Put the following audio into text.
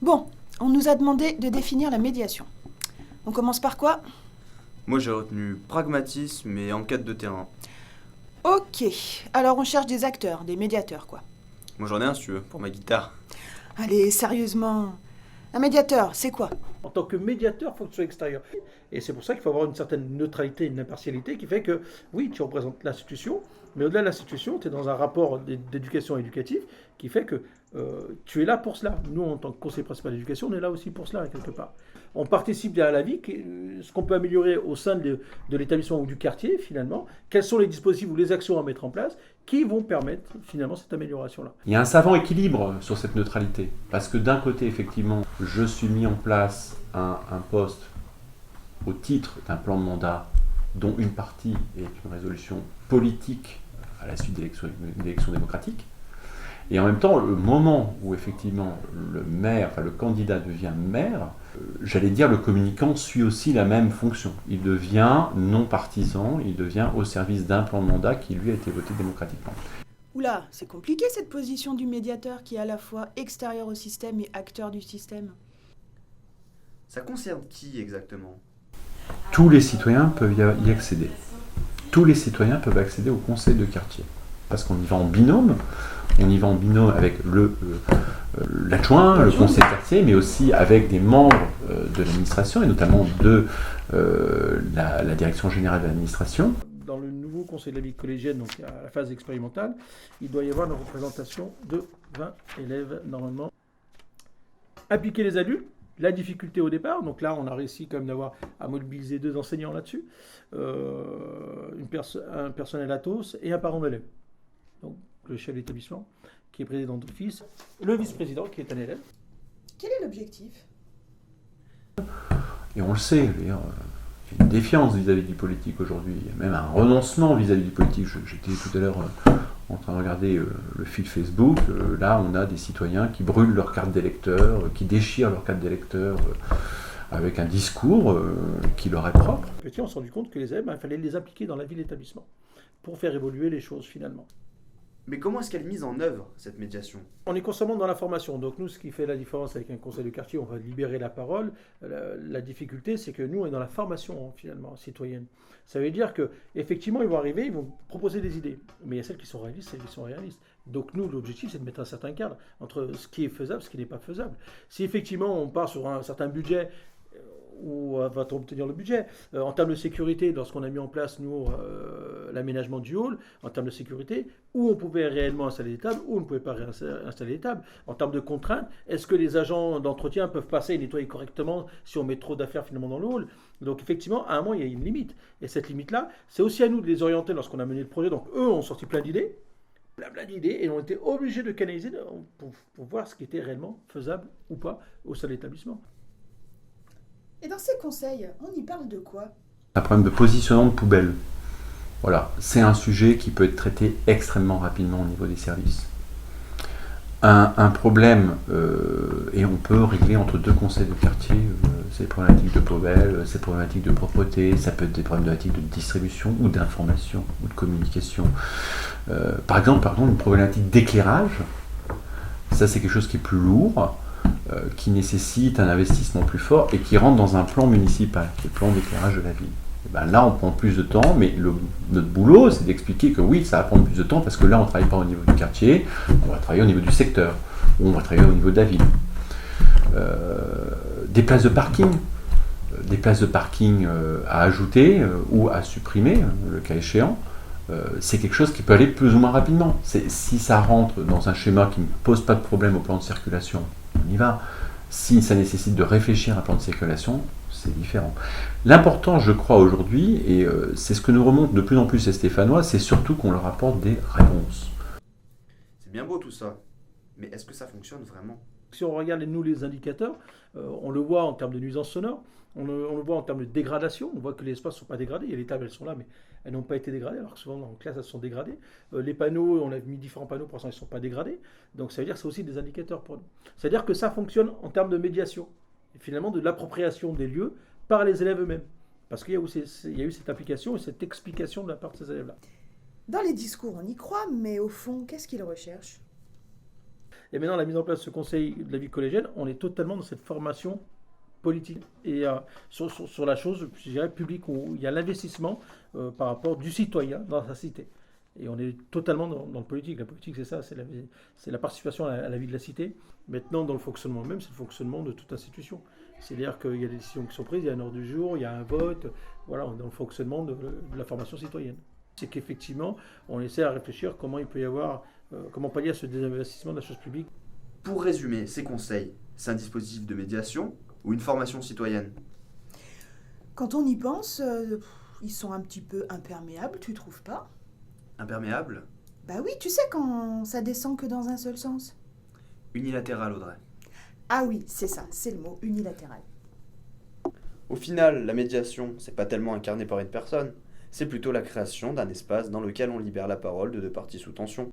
Bon, on nous a demandé de définir la médiation. On commence par quoi? Moi j'ai retenu pragmatisme et enquête de terrain. Ok, alors on cherche des acteurs, des médiateurs quoi. Moi j'en ai un si tu veux, pour ma guitare. Allez, sérieusement, un médiateur, c'est quoi? En tant que médiateur, il faut que tu sois extérieur. Et c'est pour ça qu'il faut avoir une certaine neutralité, une impartialité qui fait que, oui, tu représentes l'institution, mais au-delà de l'institution, tu es dans un rapport d'éducation éducative qui fait que tu es là pour cela. Nous, en tant que conseiller principal d'éducation, on est là aussi pour cela, quelque part. On participe à la vie, ce qu'on peut améliorer au sein de l'établissement ou du quartier, finalement. Quels sont les dispositifs ou les actions à mettre en place qui vont permettre, finalement, cette amélioration-là. Il y a un savant équilibre sur cette neutralité. Parce que d'un côté, effectivement, je suis mis en place un poste au titre d'un plan de mandat dont une partie est une résolution politique à la suite d'élections démocratiques. Et en même temps, le moment où effectivement le maire, enfin le candidat devient maire, j'allais dire le communicant suit aussi la même fonction. Il devient non partisan, il devient au service d'un plan de mandat qui lui a été voté démocratiquement. Oula, c'est compliqué cette position du médiateur qui est à la fois extérieur au système et acteur du système. Ça concerne qui exactement? Tous les citoyens peuvent y accéder. Tous les citoyens peuvent accéder au conseil de quartier. Parce qu'on y va en binôme. On y va en binôme avec l'adjoint, le conseil de quartier, mais aussi avec des membres de l'administration, et notamment de la direction générale de l'administration. Dans le nouveau conseil de la vie collégienne, donc à la phase expérimentale, il doit y avoir une représentation de 20 élèves normalement. Impliquer les adultes, la difficulté au départ, donc là on a réussi quand même d'avoir à mobiliser 2 enseignants là-dessus, un personnel ATOS et un parent d'élève. Donc le chef d'établissement qui est président d'office, le vice-président qui est un élève. Quel est l'objectif? Et on le sait, il y a une défiance vis-à-vis du politique aujourd'hui, il y a même un renoncement vis-à-vis du politique. J'étais tout à l'heure en train de regarder le fil Facebook, là on a des citoyens qui brûlent leur carte d'électeur, qui déchirent leur carte d'électeur avec un discours qui leur est propre. Petit, on s'est rendu compte que les élèves, il fallait les impliquer dans la vie de l'établissement pour faire évoluer les choses finalement. Mais comment est-ce qu'elle est mise en œuvre, cette médiation? On est constamment dans la formation. Donc nous, ce qui fait la différence avec un conseil de quartier, on va libérer la parole. La difficulté, c'est que nous, on est dans la formation finalement citoyenne. Ça veut dire que effectivement, ils vont arriver, ils vont proposer des idées. Mais il y a celles qui sont réalistes, celles qui sont réalistes. Donc nous, l'objectif, c'est de mettre un certain cadre entre ce qui est faisable et ce qui n'est pas faisable. Si effectivement, on part sur un certain budget, où va-t-on obtenir le budget? En termes de sécurité, lorsqu'on a mis en place, nous, l'aménagement du hall, en termes de sécurité, où on pouvait réellement installer des tables, où on ne pouvait pas installer des tables. En termes de contraintes, est-ce que les agents d'entretien peuvent passer et nettoyer correctement si on met trop d'affaires finalement dans le hall? Donc effectivement, à un moment, il y a une limite. Et cette limite-là, c'est aussi à nous de les orienter lorsqu'on a mené le projet. Donc eux ont sorti plein d'idées, et ont été obligés de canaliser pour voir ce qui était réellement faisable ou pas au sein de l'établissement. Et dans ces conseils, on y parle de quoi? Un problème de positionnement de poubelle. Voilà, c'est un sujet qui peut être traité extrêmement rapidement au niveau des services. Un problème, et on peut régler entre 2 conseils de quartier, ces problématiques de poubelle, ces problématiques de propreté, ça peut être des problématiques de distribution ou d'information ou de communication. Par exemple, une problématique d'éclairage, ça c'est quelque chose qui est plus lourd, qui nécessite un investissement plus fort et qui rentre dans un plan municipal, qui est le plan d'éclairage de la ville. Et ben là, on prend plus de temps, mais notre boulot, c'est d'expliquer que oui, ça va prendre plus de temps parce que là, on ne travaille pas au niveau du quartier, on va travailler au niveau du secteur, ou on va travailler au niveau de la ville. Des places de parking à ajouter ou à supprimer, le cas échéant. C'est quelque chose qui peut aller plus ou moins rapidement. Si ça rentre dans un schéma qui ne pose pas de problème au plan de circulation, on y va. Si ça nécessite de réfléchir à un plan de circulation, c'est différent. L'important, je crois, aujourd'hui, et c'est ce que nous remonte de plus en plus les Stéphanois, c'est surtout qu'on leur apporte des réponses. C'est bien beau tout ça, mais est-ce que ça fonctionne vraiment? Si on regarde nous les indicateurs, on le voit en termes de nuisances sonores, on le voit en termes de dégradation, on voit que les espaces ne sont pas dégradés, il y a les tables, elles sont là, mais elles n'ont pas été dégradées, alors que souvent en classe elles sont dégradées. Les panneaux, on a mis différents panneaux, pour l'instant ils ne sont pas dégradés, donc ça veut dire que c'est aussi des indicateurs pour nous. C'est-à-dire que ça fonctionne en termes de médiation, et finalement de l'appropriation des lieux par les élèves eux-mêmes, parce qu'il y a eu cette application et cette explication de la part de ces élèves-là. Dans les discours, on y croit, mais au fond, qu'est-ce qu'ils recherchent? Et maintenant, la mise en place de ce conseil de la vie collégienne, on est totalement dans cette formation politique et sur la chose, je dirais, publique, où il y a l'investissement par rapport du citoyen dans sa cité. Et on est totalement dans le politique. La politique, c'est ça, c'est la participation à la vie de la cité. Maintenant, dans le fonctionnement même, c'est le fonctionnement de toute institution. C'est-à-dire qu'il y a des décisions qui sont prises, il y a un ordre du jour, il y a un vote. Voilà, on est dans le fonctionnement de la formation citoyenne. C'est qu'effectivement, on essaie à réfléchir comment il peut y avoir, comment pallier à ce désinvestissement de la chose publique. Pour résumer, ces conseils, c'est un dispositif de médiation ou une formation citoyenne? Quand on y pense, ils sont un petit peu imperméables, tu trouves pas? Imperméable? Bah oui, tu sais quand ça descend que dans un seul sens. Unilatéral, Audrey. Ah oui, c'est ça, c'est le mot, unilatéral. Au final, la médiation, c'est pas tellement incarné par une personne, c'est plutôt la création d'un espace dans lequel on libère la parole de deux parties sous tension.